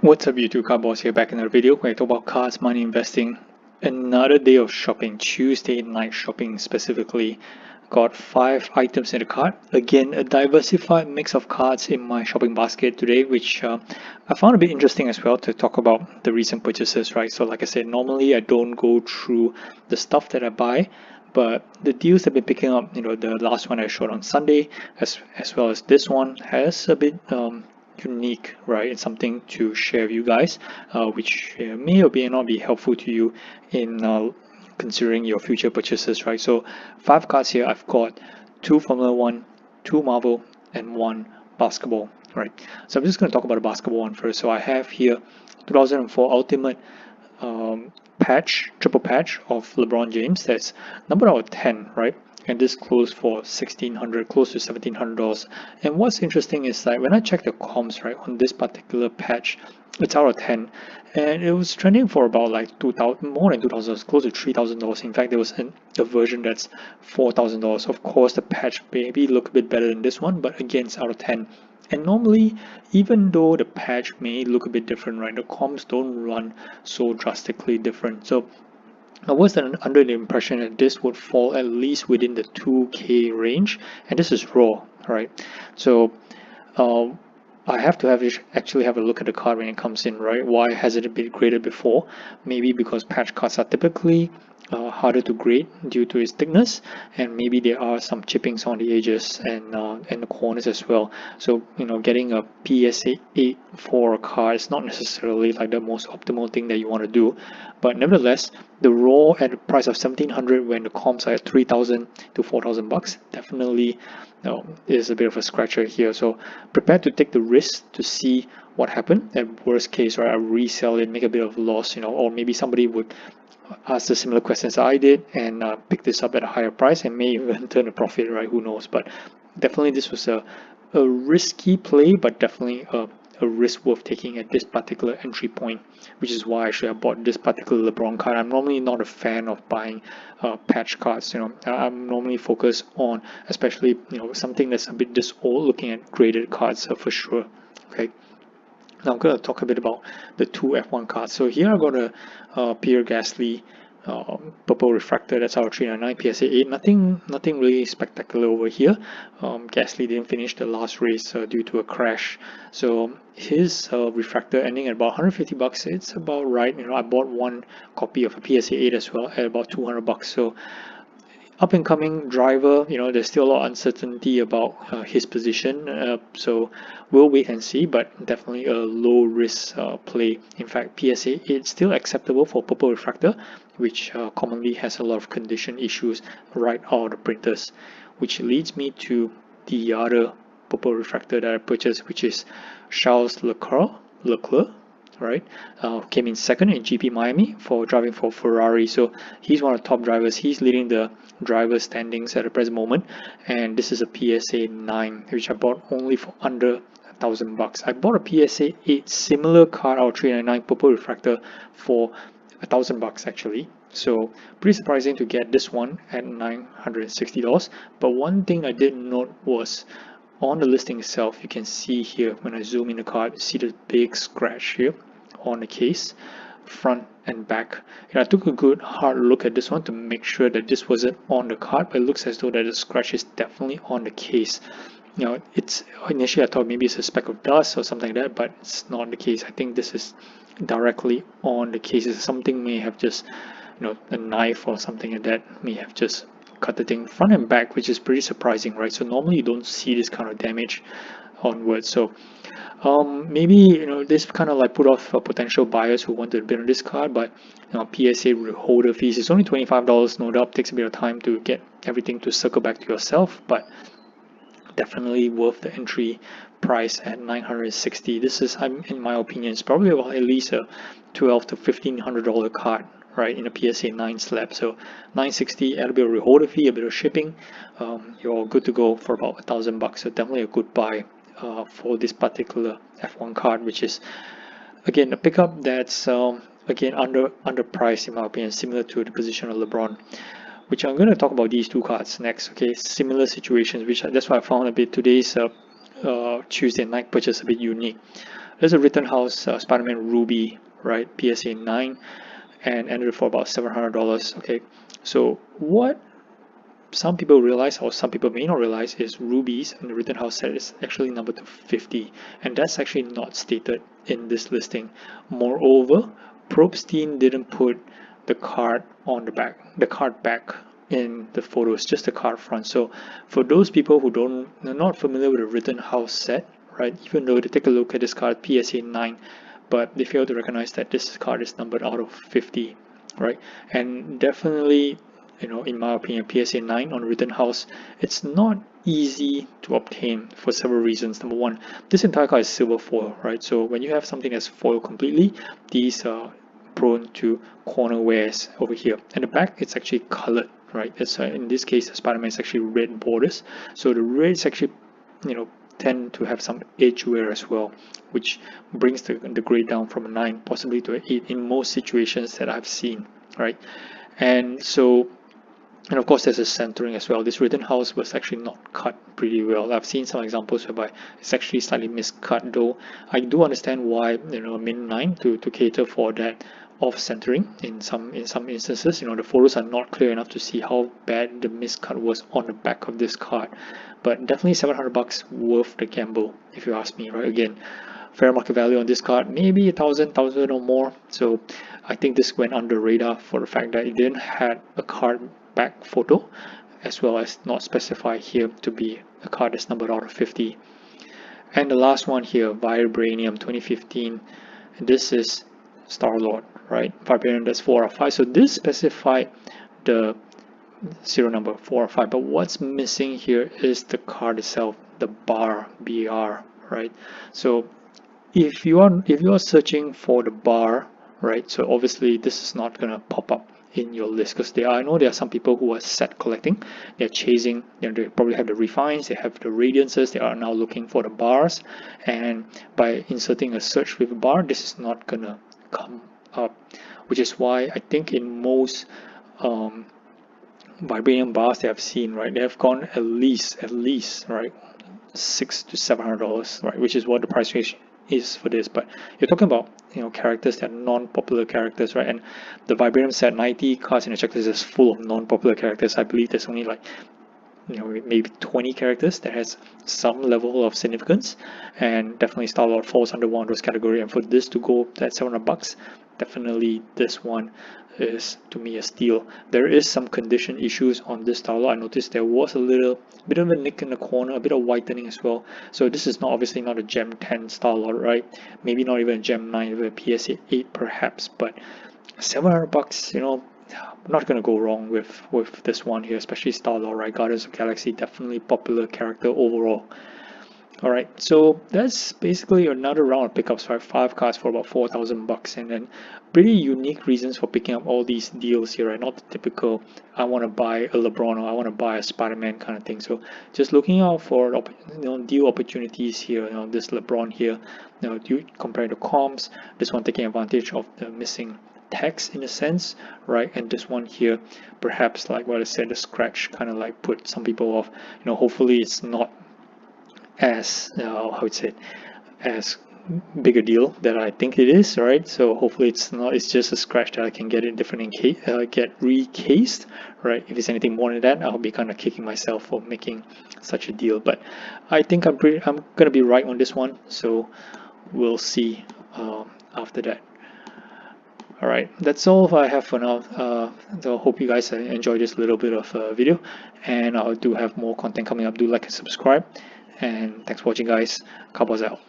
What's up YouTube, Carboss here, back in another video where I talk about cards, money, investing. Another day of shopping, Tuesday night shopping specifically. Got 5 items in the cart. Again, a diversified mix of cards in my shopping basket today, which I found a bit interesting as well to talk about the recent purchases, right? So like I said, normally I don't go through the stuff that I buy, but the deals have been picking up. The last one I showed on Sunday, as well as this one, has a bit unique, right? It's something to share with you guys, which may or may not be helpful to you in considering your future purchases, right? So 5 cards here. I've got 2 Formula One, 2 Marvel, and 1 basketball, right? So I'm just going to talk about the basketball one first. So I have here 2004 Ultimate triple patch of LeBron James. That's number out of 10, right? And this closed for $1,600, close to $1,700. And what's interesting is that when I check the comps, right, on this particular patch, it's out of 10, and it was trending for about like 2,000, more than 2,000, close to $3,000. In fact, there was a version that's $4,000. Of course, the patch maybe look a bit better than this one, but again, it's out of 10. And normally, even though the patch may look a bit different, right, the comps don't run so drastically different. So I was under the impression that this would fall at least within the 2K range, and this is raw, right? So I have to actually have a look at the card when it comes in, right? Why hasn't it been graded before? Maybe because patch cards are typically harder to grade due to its thickness, and maybe there are some chippings on the edges and the corners as well. So getting a PSA 8 for a card is not necessarily like the most optimal thing that you want to do, but nevertheless, the raw at the price of 1,700 when the comps are at 3,000 to 4,000 bucks definitely is a bit of a scratcher here. So prepare to take the risk to see what happened. At worst case, right, I resell it, make a bit of loss, or maybe somebody would ask the similar questions I did and pick this up at a higher price and may even turn a profit, right? Who knows? But definitely this was a risky play, but definitely a risk worth taking at this particular entry point, which is why actually I bought this particular LeBron card. I'm normally not a fan of buying patch cards. I'm normally focused on, especially something that's a bit this old, looking at graded cards for sure. Okay. Now I'm going to talk a bit about the 2 F1 cards. So here I got a Pierre Gasly purple refractor. That's our 399 PSA 8. Nothing really spectacular over here. Gasly didn't finish the last race due to a crash. So his refractor ending at about 150 bucks. It's about right. I bought one copy of a PSA 8 as well at about 200 bucks. So up and coming driver, there's still a lot of uncertainty about his position, so we'll wait and see, but definitely a low risk play. In fact, PSA 8 still acceptable for purple refractor, which commonly has a lot of condition issues right out of the printers, which leads me to the other purple refractor that I purchased, which is Charles Leclerc, right? Came in second in GP Miami for driving for Ferrari. So he's one of the top drivers. He's leading the driver standings at the present moment. And this is a PSA 9, which I bought only for under $1,000. I bought a PSA 8 similar card, our 399 purple refractor, for $1,000 actually. So pretty surprising to get this one at $960. But one thing I did note was on the listing itself, you can see here when I zoom in the card, you see the big scratch here on the case, front and back. And I took a good hard look at this one to make sure that this wasn't on the card, but it looks as though that the scratch is definitely on the case. It's initially I thought maybe it's a speck of dust or something like that, but it's not the case. I think this is directly on the case. Something may have just, a knife or something like that may have just cut the thing front and back, which is pretty surprising, right? So normally you don't see this kind of damage onwards. So maybe this kind of like put off potential buyers who wanted to bid on this card, but PSA holder fees is only $25. No doubt takes a bit of time to get everything to circle back to yourself, but definitely worth the entry price at $960. This is, in my opinion, it's probably about at least a $1,200 to $1,500 card, right, in a PSA 9 slab. So $960, add a bit of reholder fee, a bit of shipping, you're all good to go for about $1,000. So definitely a good buy for this particular F1 card, which is again a pickup that's again underpriced in my opinion, similar to the position of LeBron, which I'm going to talk about these 2 cards next. Okay, similar situations, which that's why I found a bit today's Tuesday night purchase a bit unique. there's a Rittenhouse Spider-Man Ruby, right, PSA 9, and ended for about $700. Okay, so what some people realize, or some people may not realize, is rubies in the Rittenhouse set is actually numbered to 50, and that's actually not stated in this listing. Moreover, Probstein didn't put the card on the back, the card back in the photos, just the card front. So for those people who are not familiar with the Rittenhouse set, right, even though they take a look at this card, PSA 9, but they fail to recognize that this card is numbered out of 50, right? And definitely, in my opinion, PSA 9 on Rittenhouse, it's not easy to obtain for several reasons. Number one, this entire card is silver foil, right? So when you have something that's foil completely, these are prone to corner wears over here. And the back, it's actually colored, right? It's in this case, Spider-Man is actually red borders. So the reds actually, tend to have some edge wear as well, which brings the grade down from a 9 possibly to an 8 in most situations that I've seen, right? And so, and of course, there's a centering as well. This Rittenhouse was actually not cut pretty well. I've seen some examples whereby it's actually slightly miscut, though I do understand why, a min 9 to cater for that off centering in some instances. The photos are not clear enough to see how bad the miscut was on the back of this card, but definitely $700 worth the gamble, if you ask me, right? Again, fair market value on this card maybe a thousand or more. So I think this went under radar for the fact that it didn't have a card back photo, as well as not specified here to be a card that's numbered out of 50. And the last one here, Vibranium 2015, this is Star-Lord, right? Vibranium, that's 4 out of 5. So this specified the serial number 4 or 5, but what's missing here is the card itself, the bar, BR, right? So if you are searching for the bar, right, so obviously this is not gonna pop up in your list, because I know there are some people who are set collecting, they're chasing, they probably have the refines, they have the radiances, they are now looking for the bars, and by inserting a search with a bar, this is not gonna come up, which is why I think in most Vibranium bars they have seen, right, they have gone at least right, $600 to $700, right, which is what the price range is for this. But you're talking about characters that are non-popular characters, right? And the Vibranium set, 90 cards in the checklist is full of non-popular characters. I believe there's only like maybe 20 characters that has some level of significance, and definitely Star-Lord falls under one of those categories. And for this to go at $700, definitely this one is to me a steal. There is some condition issues on this Star-Lord. I noticed there was a little bit of a nick in the corner, a bit of whitening as well. So this is obviously not a Gem 10 Star-Lord, right? Maybe not even a Gem 9, even a PSA 8 perhaps, but $700, I'm not gonna go wrong with this one here, especially Star-Lord, right? Guardians of the Galaxy, definitely popular character overall. Alright, so that's basically another round of pickups, right? 5 cards for about $4,000, and then pretty unique reasons for picking up all these deals here, right? Not the typical I want to buy a LeBron or I want to buy a Spider-Man kind of thing. So just looking out for deal opportunities here. This LeBron here, compared to comps, this one taking advantage of the missing text in a sense, right? And this one here, perhaps like what I said, the scratch kind of like put some people off. Hopefully it's not as how would say, as big a deal that I think it is, right? So hopefully it's not, it's just a scratch that I can get it different get recased, right? If it's anything more than that, I'll be kind of kicking myself for making such a deal. But I think I'm gonna be right on this one, so we'll see after that. Alright, that's all I have for now. So I hope you guys enjoyed this little bit of video, and I do have more content coming up. Do like and subscribe, and thanks for watching, guys. Cowboys out.